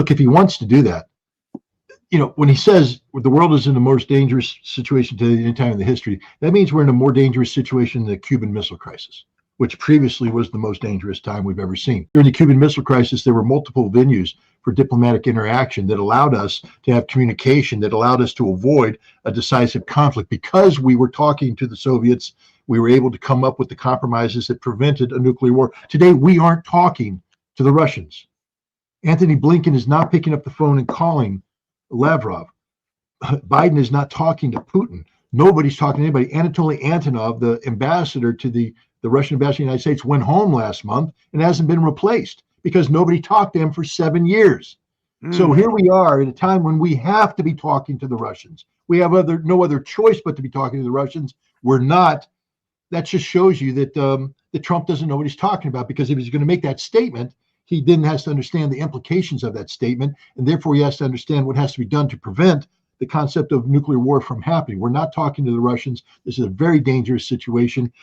Look, if he wants to do that, when he says the world is in the most dangerous situation to any time in the history, that means we're in a more dangerous situation than the Cuban Missile Crisis, which previously was the most dangerous time we've ever seen. During the Cuban Missile Crisis, there were multiple venues for diplomatic interaction that allowed us to have communication, that allowed us to avoid a decisive conflict. Because we were talking to the Soviets, we were able to come up with the compromises that prevented a nuclear war. Today, we aren't talking to the Russians. Anthony Blinken is not picking up the phone and calling Lavrov. Biden is not talking to Putin. Nobody's talking to anybody. Anatoly Antonov, the ambassador to the Russian ambassador to the United States, went home last month and hasn't been replaced because nobody talked to him for 7 years. So here we are at a time when we have to be talking to the Russians. We have no other choice but to be talking to the Russians. We're not. That just shows you that Trump doesn't know what he's talking about, because if he's going to make that statement, he then has to understand the implications of that statement, and therefore he has to understand what has to be done to prevent the concept of nuclear war from happening. We're not talking to the Russians. This is a very dangerous situation.